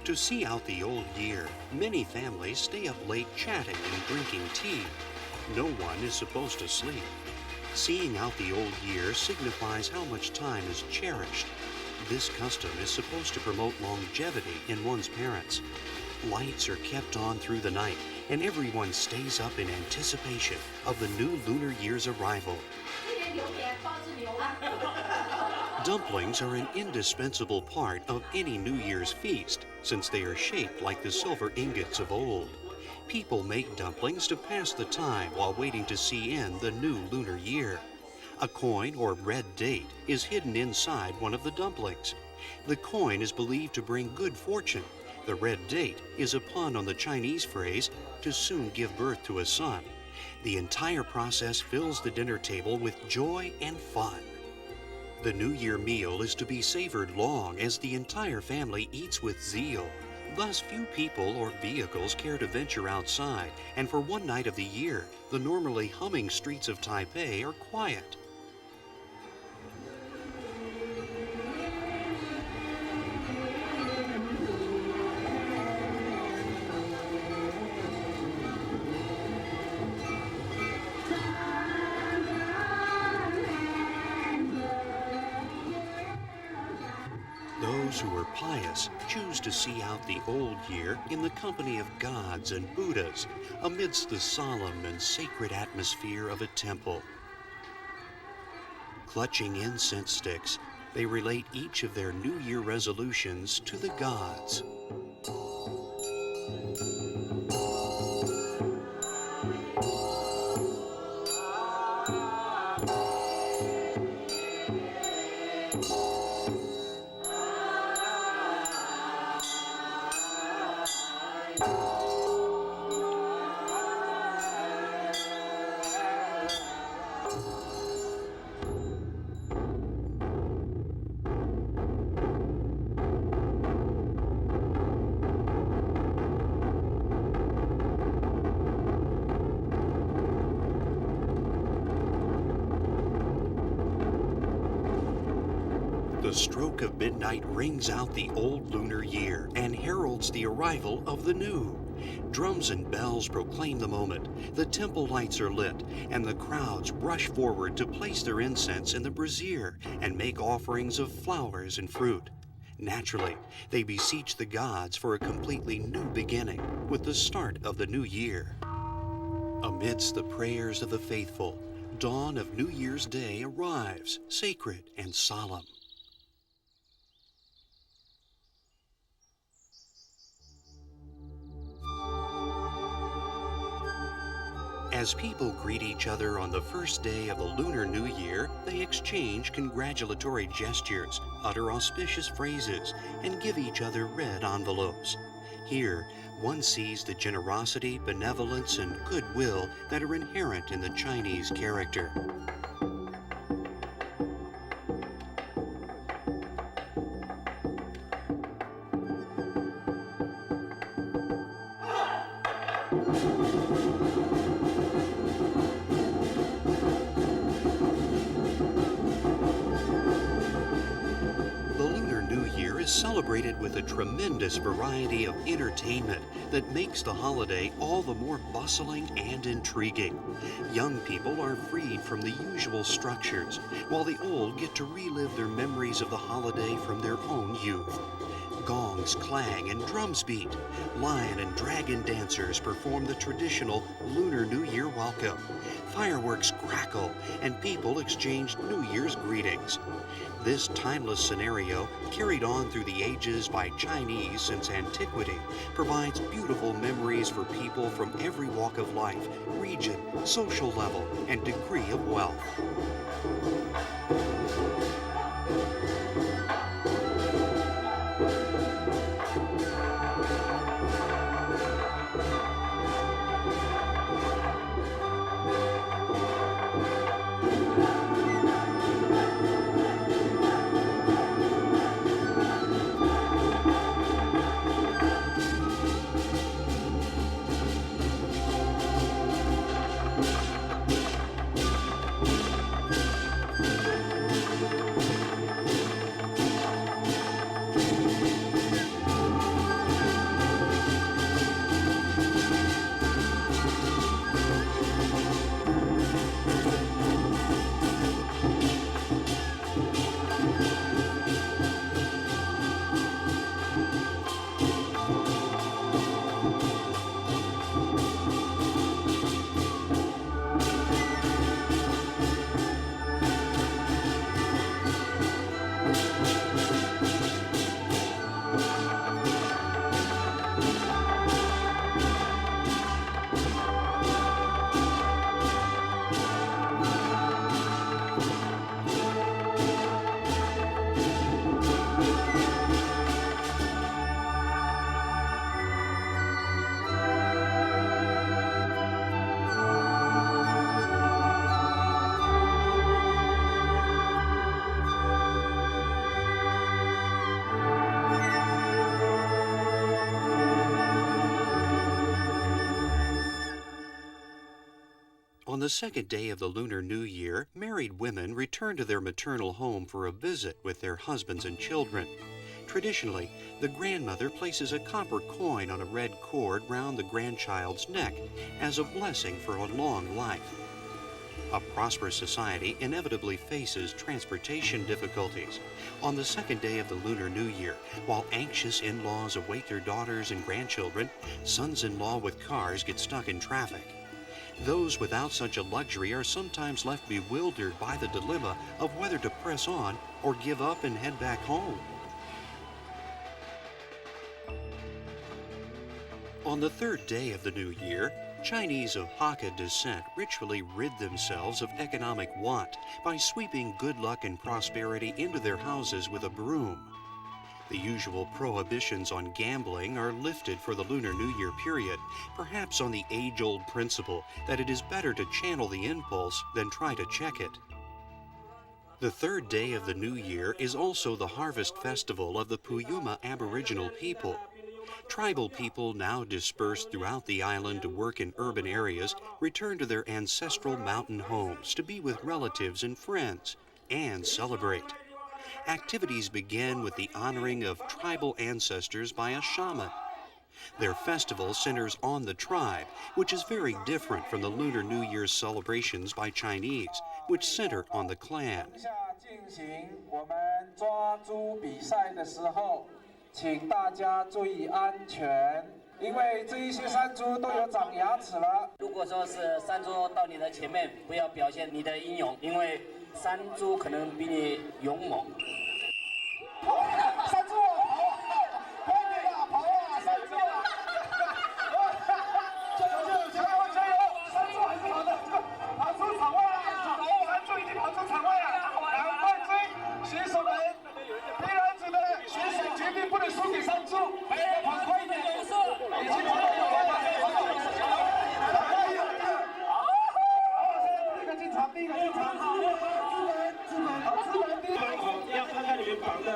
To see out the old year, many families stay up late chatting and drinking tea. No one is supposed to sleep. Seeing out the old year signifies how much time is cherished. This custom is supposed to promote longevity in one's parents. Lights are kept on through the night, and everyone stays up in anticipation of the new lunar year's arrival. Dumplings are an indispensable part of any New Year's feast, since they are shaped like the silver ingots of old. People make dumplings to pass the time while waiting to see in the new lunar year. A coin or red date is hidden inside one of the dumplings. The coin is believed to bring good fortune. The red date is a pun on the Chinese phrase, to soon give birth to a son. The entire process fills the dinner table with joy and fun. The New Year meal is to be savored long as the entire family eats with zeal. Thus, few people or vehicles care to venture outside, and for one night of the year, the normally humming streets of Taipei are quiet. Those who are pious choose to see out the old year in the company of gods and Buddhas, amidst the solemn and sacred atmosphere of a temple. Clutching incense sticks, they relate each of their New Year resolutions to the gods. The stroke of midnight rings out the old lunar year and heralds the arrival of the new. Drums and bells proclaim the moment, the temple lights are lit, and the crowds rush forward to place their incense in the brazier and make offerings of flowers and fruit. Naturally, they beseech the gods for a completely new beginning with the start of the new year. Amidst the prayers of the faithful, dawn of New Year's Day arrives, sacred and solemn. As people greet each other on the first day of the Lunar New Year, they exchange congratulatory gestures, utter auspicious phrases, and give each other red envelopes. Here, one sees the generosity, benevolence, and goodwill that are inherent in the Chinese character. Celebrated with a tremendous variety of entertainment that makes the holiday all the more bustling and intriguing. Young people are freed from the usual structures, while the old get to relive their memories of the holiday from their own youth. Gongs clang and drums beat. Lion and dragon dancers perform the traditional Lunar New Year welcome. Fireworks crackle and people exchange New Year's greetings. This timeless scenario, carried on through the ages by Chinese since antiquity, provides beautiful memories for people from every walk of life, region, social level, and degree of wealth. On the second day of the Lunar New Year, married women return to their maternal home for a visit with their husbands and children. Traditionally, the grandmother places a copper coin on a red cord round the grandchild's neck as a blessing for a long life. A prosperous society inevitably faces transportation difficulties. On the second day of the Lunar New Year, while anxious in-laws await their daughters and grandchildren, sons-in-law with cars get stuck in traffic. Those without such a luxury are sometimes left bewildered by the dilemma of whether to press on or give up and head back home. On the third day of the new year, Chinese of Hakka descent ritually rid themselves of economic want by sweeping good luck and prosperity into their houses with a broom. The usual prohibitions on gambling are lifted for the Lunar New Year period, perhaps on the age-old principle that it is better to channel the impulse than try to check it. The third day of the new year is also the harvest festival of the Puyuma aboriginal people. Tribal people now dispersed throughout the island to work in urban areas return to their ancestral mountain homes to be with relatives and friends and celebrate. Activities begin with the honoring of tribal ancestors by a shaman. Their festival centers on the tribe, which is very different from the Lunar New Year's celebrations by Chinese, which center on the clan. 请大家注意安全，因为这一些山猪都有长牙齿了。如果说是山猪到你的前面，不要表现你的英勇，因为山猪可能比你勇猛。山猪跑啊，跑啊，山猪啊！加油，加油，加油！山猪还是跑的，跑出场外了，山猪已经跑出场外了，赶快追，选手们！ 选手绝对不能输给山猪，要跑快一点，已经跑了，第一个进场，第一个进场，资本，第一个，要看看你们绑的。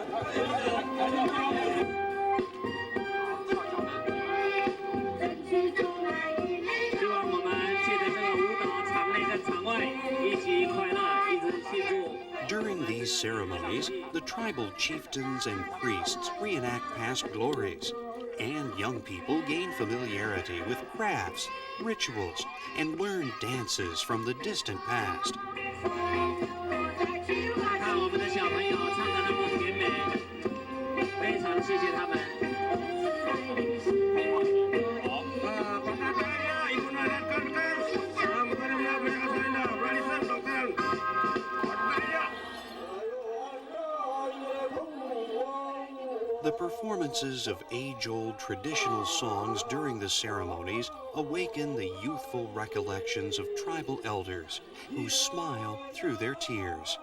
希望我们借着这个舞蹈，场内跟场外一起快乐，一直庆祝。 During these ceremonies, the tribal chieftains and priests reenact past glories, and young people gain familiarity with crafts, rituals, and learn dances from the distant past. 看我们的小朋友唱得那么甜美，非常谢谢他们。 The performances of age-old traditional songs during the ceremonies awaken the youthful recollections of tribal elders who smile through their tears.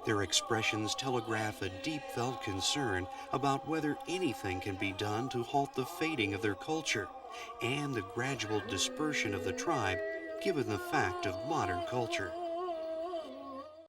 Their expressions telegraph a deep-felt concern about whether anything can be done to halt the fading of their culture and the gradual dispersion of the tribe given the fact of modern culture.